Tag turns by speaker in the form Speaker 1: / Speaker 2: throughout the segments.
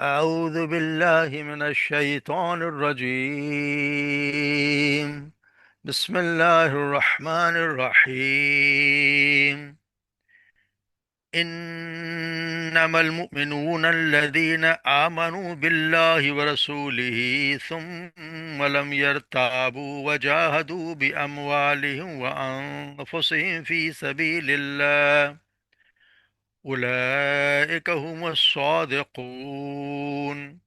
Speaker 1: أعوذ بالله من الشيطان الرجيم. بسم الله الرحمن الرحيم. إنما المؤمنون الذين آمنوا بالله ورسوله ثم لم يرتابوا وجاهدوا بأموالهم وأنفسهم في سبيل الله أولئك هم الصادقون.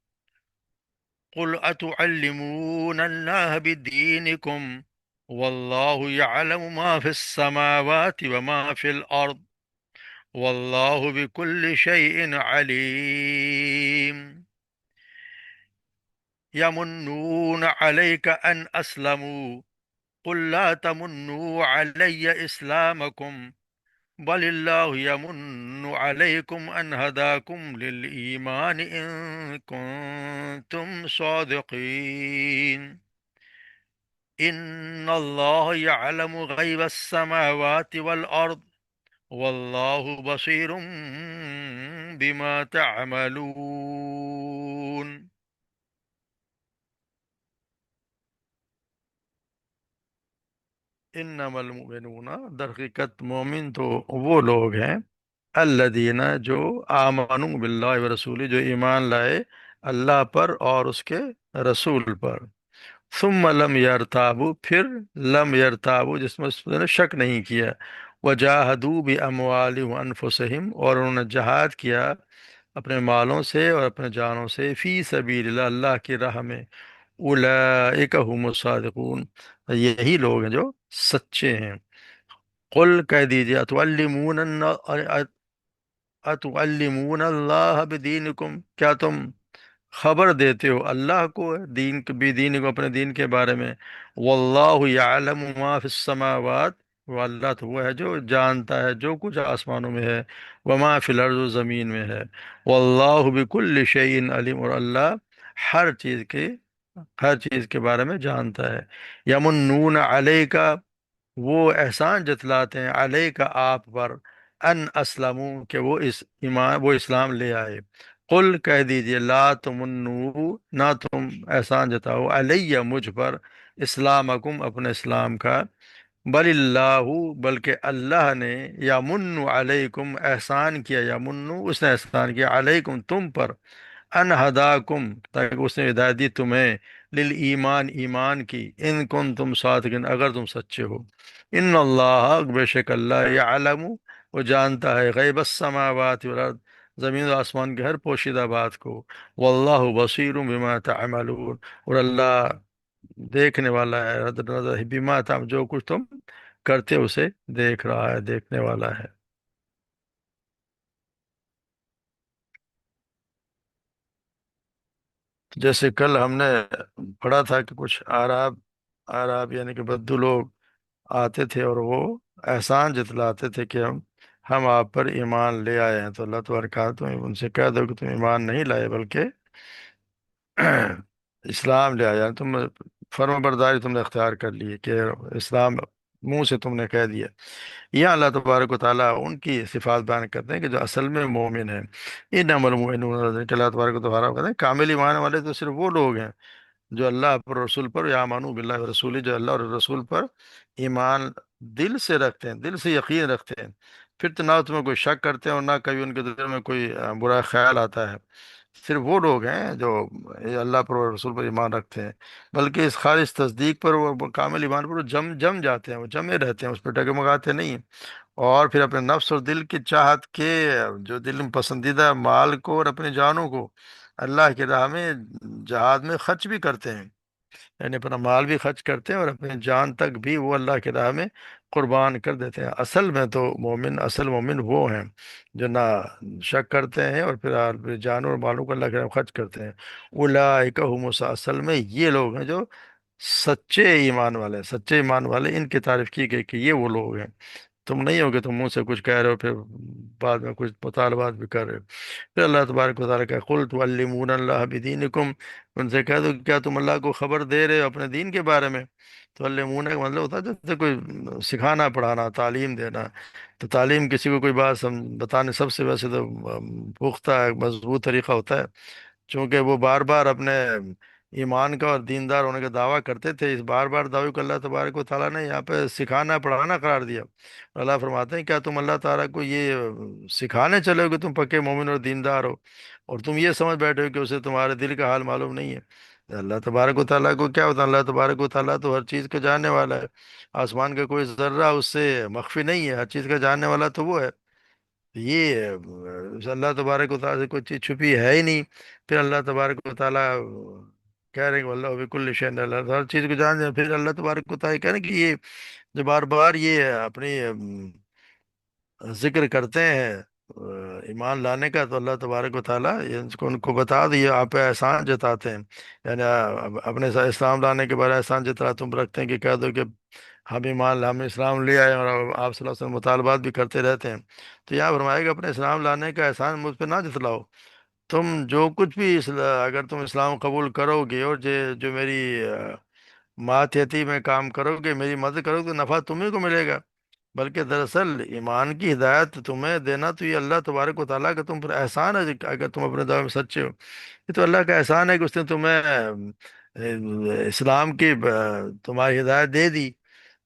Speaker 1: قل أتعلمون الله بدينكم والله يعلم ما في السماوات وما في الأرض والله بكل شيء عليم. يمنون عليك أن أسلموا قل لا تمنوا علي إسلامكم بل الله يمن عليكم أن هداكم للإيمان إن كنتم صادقين. إن الله يعلم غيب السماوات والأرض والله بصير بما تعملون. انما المؤمنون، در حقیقت مومن تو وہ لوگ ہیں، الذین جو آمنوا باللہ ورسولہ، جو ایمان لائے اللہ پر اور اس کے رسول پر، ثم لم یرتابو، پھر لم یرتابو جس میں اس نے شک نہیں کیا، وجاہدوا باموالہم وانفسہم، اور انہوں نے جہاد کیا اپنے مالوں سے اور اپنے جانوں سے، فی سبیل اللہ، اللہ کی راہ میں، اولئک هم الصادقون، یہی لوگ ہیں جو سچے ہیں۔ قل کہہ دیجیے، اتعلمون اللہ بدینکم، کیا تم خبر دیتے ہو اللہ کو دین بھی، دین کو، اپنے دین کے بارے میں، واللہ یعلم ما فی السماوات، وہ اللہ تو وہ ہے جو جانتا ہے جو کچھ آسمانوں میں ہے، وما فی الارض، زمین میں ہے، واللہ بکل شیء علیم، اور اللہ ہر چیز کے، ہر چیز کے بارے میں جانتا ہے۔ یمنون علیکا، وہ احسان جتلاتے ہیں، علیہ کا، آپ پر، ان اسلموں، کہ وہ اس ایمان، وہ اسلام لے آئے۔ قل کہہ دیجئے، لا تمنو، نہ تم احسان جتاؤ، علیہ، مجھ پر، اسلامکم، اپنے اسلام کا، بل اللہ، بلکہ اللہ نے، یمن علیکم، احسان کیا، یمن، اس نے احسان کیا، علیکم، تم پر، ان ہداکم، تاکہ اس نے ہدایت دی تمہیں، للایمان، ایمان کی، ان کن تم صادقین، اگر تم سچے ہو۔ ان اللہ، بے شک اللہ، یعلم، وہ جانتا ہے، غیب السماوات والارض، زمین و آسمان کے ہر پوشیدہ بات کو، واللہ بصیر بما تعملون، اور اللہ دیکھنے والا ہے، نظر بما تعمل، جو کچھ تم کرتے اسے دیکھ رہا ہے، دیکھنے والا ہے۔ جیسے کل ہم نے پڑھا تھا کہ کچھ آراب یعنی کہ بدو لوگ آتے تھے اور وہ احسان جتلاتے تھے کہ ہم آپ پر ایمان لے آئے ہیں، تو اللہ تبارک کہا تم ان سے کہہ دو کہ تم ایمان نہیں لائے بلکہ اسلام لے آیا، یعنی تم فرما برداری تم نے اختیار کر لی کہ اسلام منہ سے تم نے کہہ دیا۔ یہ اللہ تبارک و تعالیٰ ان کی صفات بیان کرتے ہیں کہ جو اصل میں مومن ہیں، انما المؤمنون، کہ اللہ تبارک و تعالیٰ کہتے ہیں کامل ایمان والے تو صرف وہ لوگ ہیں جو اللہ پر، رسول پر، یا مانو باللہ و رسول، جو اللہ اور رسول پر ایمان دل سے رکھتے ہیں، دل سے یقین رکھتے ہیں، پھر تو نہ تمہیں کوئی شک کرتے ہیں اور نہ کبھی ان کے دل میں کوئی برا خیال آتا ہے۔ صرف وہ لوگ ہیں جو اللہ پر اور رسول پر ایمان رکھتے ہیں، بلکہ اس خالص تصدیق پر، وہ کامل ایمان پر وہ جم جم جاتے ہیں، وہ جمے رہتے ہیں، اس پہ ڈگمگاتے نہیں، اور پھر اپنے نفس اور دل کی چاہت کے، جو دل میں پسندیدہ مال کو اور اپنی جانوں کو اللہ کی راہ میں جہاد میں خرچ بھی کرتے ہیں، یعنی اپنا مال بھی خرچ کرتے ہیں اور اپنی جان تک بھی وہ اللہ کی راہ میں قربان کر دیتے ہیں۔ اصل میں تو مومن، اصل مومن وہ ہیں جو نہ شک کرتے ہیں اور پھر اپنے جانوں اور مالوں کو اللہ کی راہ میں خرچ کرتے ہیں۔ اولئک هم اصل میں یہ لوگ ہیں جو سچے ایمان والے ہیں، سچے ایمان والے، ان کی تعریف کی گئی کہ یہ وہ لوگ ہیں۔ تم نہیں ہو کہ تم منہ سے کچھ کہہ رہے ہو پھر بعد میں کچھ مطالبات بھی کر رہے ہو۔ پھر اللہ تبارک و تعالیٰ کہ قل تعلمون اللہ بدینکم، ان سے کہہ دو کہ کیا تم اللہ کو خبر دے رہے ہو اپنے دین کے بارے میں۔ تعلمون کا مطلب ہوتا ہے جیسے کوئی سکھانا، پڑھانا، تعلیم دینا۔ تو تعلیم کسی کو کوئی بات بتانے، سب سے ویسے تو پختہ مضبوط طریقہ ہوتا ہے چونکہ وہ بار بار اپنے ایمان کا اور دیندار ہونے کا دعویٰ کرتے تھے، اس بار بار دعوے کو اللہ تبارک و تعالیٰ نے یہاں پہ سکھانا پڑھانا قرار دیا۔ اللہ فرماتے ہیں کیا تم اللہ تعالیٰ کو یہ سکھانے چلے ہو کہ تم پکے مومن اور دیندار ہو، اور تم یہ سمجھ بیٹھے ہو کہ اسے تمہارے دل کا حال معلوم نہیں ہے؟ اللہ تبارک و تعالیٰ کو کیا ہوتا ہے؟ اللہ تبارک و تعالیٰ تو ہر چیز کو جاننے والا ہے، آسمان کا کوئی ذرہ اس سے مخفی نہیں ہے، ہر چیز کا جاننے والا تو وہ ہے۔ یہ اللہ تبارک و تعالیٰ سے کوئی چیز چھپی ہے ہی نہیں۔ پھر اللہ تبارک و تعالیٰ کہہ رہے ہیں کہ اللہ بکل شیء، اللہ ہر چیز کو جان دیں، پھر اللہ تبارک و تعالیٰ کہہ رہے ہیں کہ یہ جو بار بار یہ اپنی ذکر کرتے ہیں ایمان لانے کا، تو اللہ تبارک و تعالیٰ ان کو بتا دیا، آپ پہ احسان جتاتے ہیں، یعنی اپنے اسلام لانے کے بارے میں احسان جتنا تم رکھتے ہیں کہ کہہ دو کہ ہم اسلام لے آئے، اور آپ صلی اللہ علیہ وسلم مطالبات بھی کرتے رہتے ہیں۔ تو یہاں فرمائے گا اپنے اسلام لانے کا احسان مجھ پہ نہ جتلاؤ، تم جو کچھ بھی اگر تم اسلام قبول کرو گے اور جو میری ماتحتی میں کام کرو گے، میری مدد کرو گے، تو نفع تمہیں کو ملے گا، بلکہ دراصل ایمان کی ہدایت تمہیں دینا تو یہ اللہ تبارک و تعالیٰ کا تم پر احسان ہے، اگر تم اپنے دعوے میں سچے ہو۔ یہ تو اللہ کا احسان ہے کہ اس نے تمہیں اسلام کی تمہاری ہدایت دے دی۔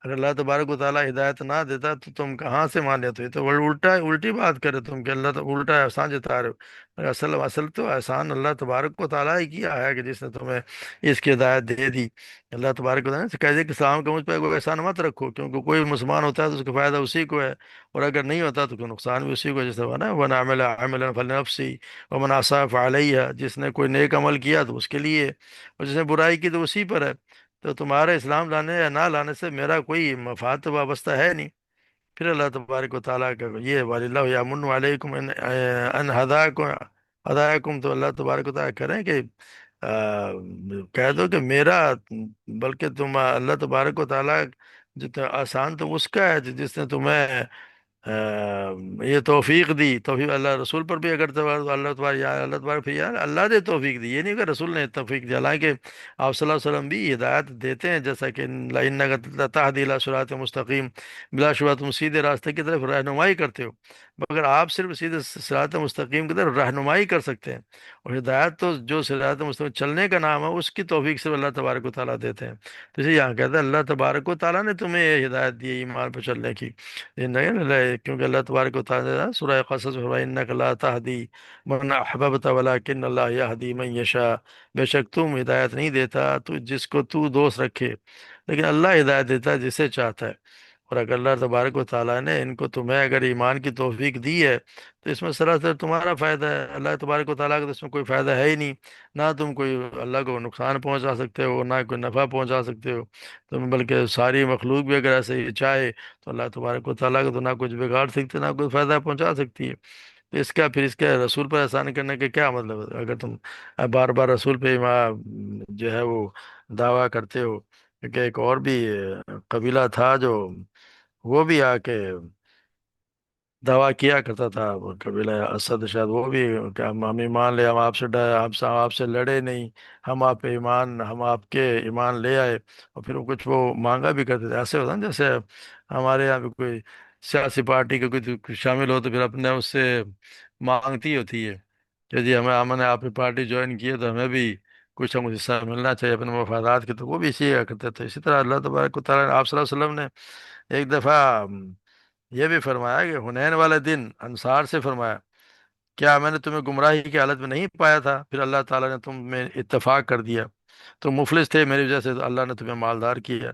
Speaker 1: اگر اللہ تبارک و تعالیٰ ہدایت نہ دیتا تو تم کہاں سے مان لیتے؟ تو وہ الٹی بات کرے تم، کہ اللہ تو الٹا احسان جتا رہے ہو۔ مگر اصل تو احسان اللہ تبارک و تعالیٰ ہی کیا ہے، کہ جس نے تمہیں اس کی ہدایت دے دی۔ اللہ تبارک و تعالیٰ سے کہہ دے کہ اسلام کا مجھ پہ کوئی احسان مت رکھو، کیونکہ کوئی مسلمان ہوتا ہے تو اس کا فائدہ اسی کو ہے، اور اگر نہیں ہوتا تو کوئی نقصان بھی اسی کو ہے، جیسے وہ نا وَمَنْ عَمِلَ عَمَلًا فَلِنَفْسِهِ وَمَنْ أَسَاءَ فَعَلَيْهَا، جس نے کوئی نیک عمل کیا تو اس کے لیے، اور جس نے برائی کی تو اسی پر ہے۔ تو تمہارے اسلام لانے یا نہ لانے سے میرا کوئی مفاد تو وابستہ ہے نہیں۔ پھر اللہ تبارک و تعالیٰ کا یہ وَلِلَّهُ يَمُنُّ عَلَيْكُمْ أَنْ ہداکم، تو اللہ تبارک و تعالیٰ کریں کہ کہہ دو کہ میرا، بلکہ تم اللہ تبارک و تعالیٰ جتنا آسان تو اس کا ہے جس نے تمہیں یہ توفیق دی۔ توفیق اللہ رسول پر بھی، اگر اللہ تبارک یا اللہ تبارک پھر یار اللہ نے توفیق دی، یہ نہیں کہ رسول نے توفیق دی، حالانکہ آپ صلی اللہ علیہ وسلم بھی ہدایت دیتے ہیں، جیسا کہ اِنَّکَ لَتَہْدِی إِلَىٰ صِرَاطٍ مستقیم، بلا شبہ تم سیدھے راستے کی طرف رہنمائی کرتے ہو، مگر آپ صرف سیدھے صراط مستقیم کی طرف رہنمائی کر سکتے ہیں، اور ہدایت تو جو صراط مستقیم چلنے کا نام ہے اس کی توفیق صرف اللہ تبارک و تعالیٰ دیتے ہیں۔ تو اسی یہاں کہتا ہے اللہ تبارک و تعالیٰ نے تمہیں یہ ہدایت دی ہے ایمان پہ چلنے کی، کیونکہ اللہ تبارک و تعالیٰ سورہ قصص میں فرمایا انک لا تہدی من احببت ولکن اللہ یہدی من یشاء، بے شک تم ہدایت نہیں دیتا تو جس کو تو دوست رکھے، لیکن اللہ ہدایت دیتا ہے جسے چاہتا ہے۔ اور اگر اللہ تبارک و تعالیٰ نے ان کو تمہیں اگر ایمان کی توفیق دی ہے تو اس میں سراسر تمہارا فائدہ ہے، اللہ تبارک و تعالیٰ کا تو اس میں کوئی فائدہ ہے ہی نہیں، نہ تم کوئی اللہ کو نقصان پہنچا سکتے ہو نہ کوئی نفع پہنچا سکتے ہو تم، بلکہ ساری مخلوق بھی اگر ایسے ہی چاہے تو اللہ تبارک و تعالیٰ کو تو نہ کچھ بگاڑ سکتے نہ کوئی فائدہ پہنچا سکتی ہے۔ تو اس کا پھر اس کے رسول پر احسان کرنے کا کیا مطلب ہے؟ اگر تم بار بار رسول پہ جو ہے وہ دعویٰ کرتے ہو، کیونکہ ایک اور بھی قبیلہ تھا جو وہ بھی آ کے دعویٰ کیا کرتا تھا، وہ قبیلہ اسد، شاید وہ بھی کہ ہم ایمان لے، ہم آپ سے ڈر آپ سے لڑے نہیں، ہم آپ کے ایمان لے آئے، اور پھر وہ کچھ وہ مانگا بھی کرتے تھے۔ ایسے ہوتا ہے نا جیسے ہمارے یہاں بھی کوئی سیاسی پارٹی کا کوئی شامل ہو تو پھر اپنے اس سے مانگتی ہوتی ہے کہ جی ہم نے آپ کی پارٹی جوائن کی ہے تو ہمیں بھی کچھ ہم حصہ ملنا چاہیے اپنے مفادات کے، تو وہ بھی اسی کرتے تھے۔ اسی طرح اللہ تبارک و تعالیٰ نے آپ صلی اللہ علیہ وسلم نے ایک دفعہ یہ بھی فرمایا کہ حنین والے دن انصار سے فرمایا کیا میں نے تمہیں گمراہی کی حالت میں نہیں پایا تھا، پھر اللہ تعالیٰ نے تم میں اتفاق کر دیا، تم مفلس تھے میری وجہ سے تو اللہ نے تمہیں مالدار کیا۔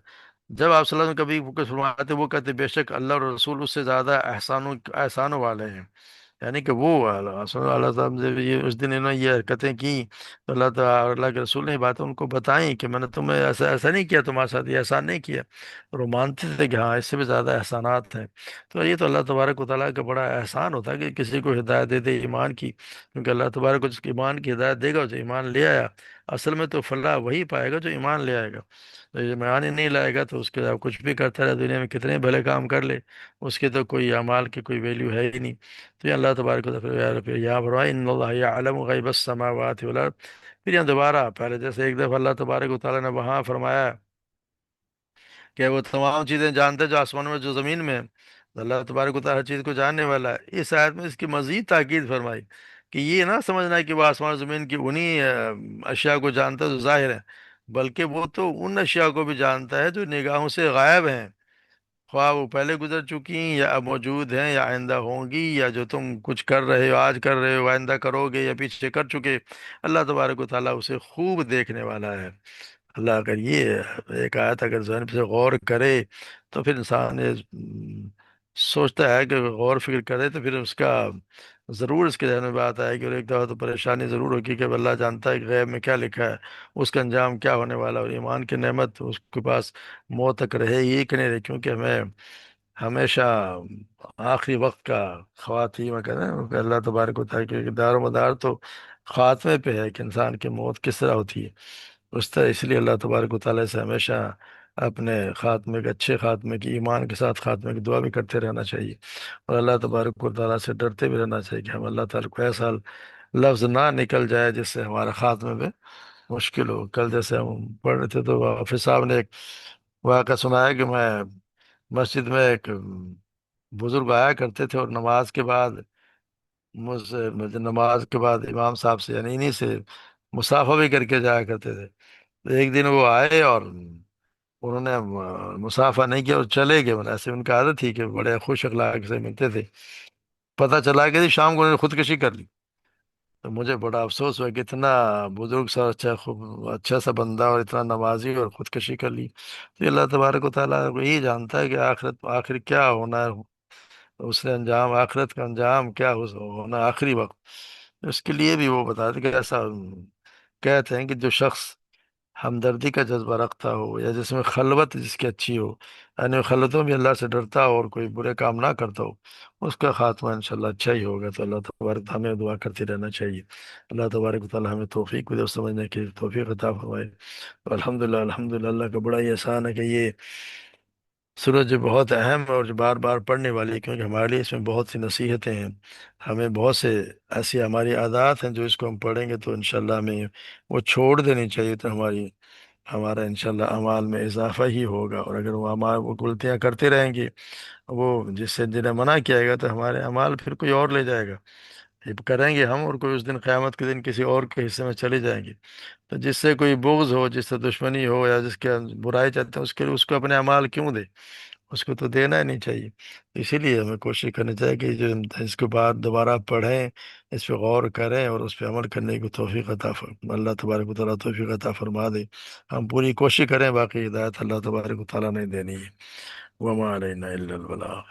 Speaker 1: جب آپ صلی اللہ علیہ وسلم کبھی کچھ فرماتے وہ کہتے بے شک اللہ اور رسول اس سے زیادہ احسانوں والے ہیں، یعنی کہ وہ اللہ تعالیٰ سے یہ اس دن انہوں نے یہ حرکتیں کی تو اللہ تعالیٰ اللہ کے رسول نے یہ باتیں ان کو بتائیں کہ میں نے تمہیں ایسا نہیں کیا، تمہارے ساتھ یہ احسان نہیں کیا، اور وہ مانتے تھے کہ ہاں اس سے بھی زیادہ احسانات ہیں۔ تو یہ تو اللہ تبارک و تعالیٰ کا بڑا احسان ہوتا ہے کہ کسی کو ہدایت دے دے ایمان کی، کیونکہ اللہ تبارک و جس کو ایمان کی ہدایت دے گا جو ایمان لے آیا، اصل میں تو فلاح وہی پائے گا جو ایمان لے آئے گا، تو یہ ایمان ہی نہیں لائے گا تو اس کے آپ کچھ بھی کرتا رہے دنیا میں کتنے بھلے کام کر لے، اس کے تو کوئی اعمال کی کوئی ویلیو ہے ہی نہیں۔ تو یہ اللہ تبارک و تعالیٰ یا فرمائے ان اللہ یعلم غیب السماوات والارض، پھر یہاں دوبارہ پہلے جیسے ایک دفعہ اللہ تبارک و تعالیٰ نے وہاں فرمایا کہ وہ تمام چیزیں جانتے جو آسمان میں جو زمین میں ہے، اللہ تبارک و تعالیٰ ہر چیز کو جاننے والا ہے، اس آیت میں اس کی مزید تاکید فرمائی کہ یہ نہ سمجھنا کہ وہ آسمان و زمین کی انہی اشیاء کو جانتا ہے جو ظاہر ہے، بلکہ وہ تو ان اشیاء کو بھی جانتا ہے جو نگاہوں سے غائب ہیں، خواہ وہ پہلے گزر چکی ہیں یا اب موجود ہیں یا آئندہ ہوں گی، یا جو تم کچھ کر رہے ہو، آج کر رہے ہو، آئندہ کرو گے یا پیچھے کر چکے۔ اللہ تبارک و تعالیٰ اسے خوب دیکھنے والا ہے۔ اللہ اگر یہ ایک آیت اگر ذہن پہ سے غور کرے تو پھر انسان یہ سوچتا ہے کہ غور فکر کرے تو پھر اس کا ضرور اس کے ذہن میں بات آئے گی، اور ایک دفعہ تو پریشانی ضرور ہوگی کہ اب اللہ جانتا ہے کہ غیب میں کیا لکھا ہے، اس کا انجام کیا ہونے والا، اور ایمان کی نعمت اس کے پاس موت تک رہے یہ کہ نہیں رہے، کیونکہ ہمیں ہمیشہ آخری وقت کا خواتین کہتے ہیں کہ اللہ تبارک و تعالیٰ کی دار و مدار تو خاتمے پہ ہے کہ انسان کی موت کس طرح ہوتی ہے اس طرح، اس لیے اللہ تبارک و تعالیٰ سے ہمیشہ اپنے خاتمے کے اچھے خاتمے کی، ایمان کے ساتھ خاتمے کی دعا بھی کرتے رہنا چاہیے، اور اللہ تبارک و تعالیٰ سے ڈرتے بھی رہنا چاہیے کہ ہم اللہ تعالیٰ کو ایسا لفظ نہ نکل جائے جس سے ہمارا خاتمے میں مشکل ہو۔ کل جیسے ہم پڑھ رہے تھے تو حافظ صاحب نے ایک واقعہ سنایا کہ میں مسجد میں ایک بزرگ آیا کرتے تھے، اور نماز کے بعد مجھ سے مجھے نماز کے بعد امام صاحب سے یعنی انہی سے مصافحہ بھی کر کے جایا کرتے تھے۔ تو ایک دن وہ آئے اور انہوں نے مصافحہ نہیں کیا اور چلے گئے، مطلب ایسے ان کی عادت تھی کہ بڑے خوش اخلاق سے ملتے تھے۔ پتہ چلا کہ شام کو انہوں نے خودکشی کر لی، تو مجھے بڑا افسوس ہوا کہ اتنا بزرگ سا اچھا خوب اچھا سا بندہ اور اتنا نمازی اور خودکشی کر لی۔ تو اللہ تبارک و تعالیٰ یہی جانتا ہے کہ آخرت آخر کیا ہونا ہے، اس نے انجام آخرت کا انجام کیا ہونا آخری وقت، اس کے لیے بھی وہ بتا دے کہ ایسا کہتے ہیں کہ جو شخص ہمدردی کا جذبہ رکھتا ہو یا جس میں خلوت جس کی اچھی ہو، یعنی خلوتوں میں اللہ سے ڈرتا ہو اور کوئی برے کام نہ کرتا ہو، اس کا خاتمہ انشاءاللہ اچھا ہی ہوگا۔ تو اللہ تبارک تعالیٰ ہمیں دعا کرتے رہنا چاہیے، اللہ تبارک تعالیٰ ہمیں توفیق دے اور سمجھنے کی توفیق عطا فرمائے۔ تو الحمدللہ اللہ کا بڑا ہی احسان ہے کہ یہ سورج بہت اہم ہے اور جو بار بار پڑھنے والی ہے، کیونکہ ہمارے لیے اس میں بہت سی نصیحتیں ہیں، ہمیں بہت سے ایسی ہماری عادات ہیں جو اس کو ہم پڑھیں گے تو انشاءاللہ ہمیں وہ چھوڑ دینی چاہیے، تو ہمارا انشاءاللہ اعمال میں اضافہ ہی ہوگا، اور اگر وہ اعمال وہ غلطیاں کرتے رہیں گے، وہ جس سے جنہیں منع کیا گا، تو ہمارے اعمال پھر کوئی اور لے جائے گا، یہ کریں گے ہم، اور کوئی اس دن قیامت کے دن کسی اور کے حصے میں چلے جائیں گے۔ تو جس سے کوئی بغض ہو، جس سے دشمنی ہو، یا جس کے برائی چاہتے ہیں، اس کے لیے اس کو اپنے اعمال کیوں دے، اس کو تو دینا ہی نہیں چاہیے۔ اسی لیے ہمیں کوشش کرنی چاہیے کہ جو اس کے بعد دوبارہ پڑھیں، اس پہ غور کریں اور اس پہ عمل کرنے کی توفیق عطا فرما، اللہ تبارک و تعالیٰ توفیق عطا فرما دے۔ ہم پوری کوشش کریں، باقی ہدایت اللہ تبارک و تعالیٰ نے دینی ہے۔ وما علینا الا البلاغ۔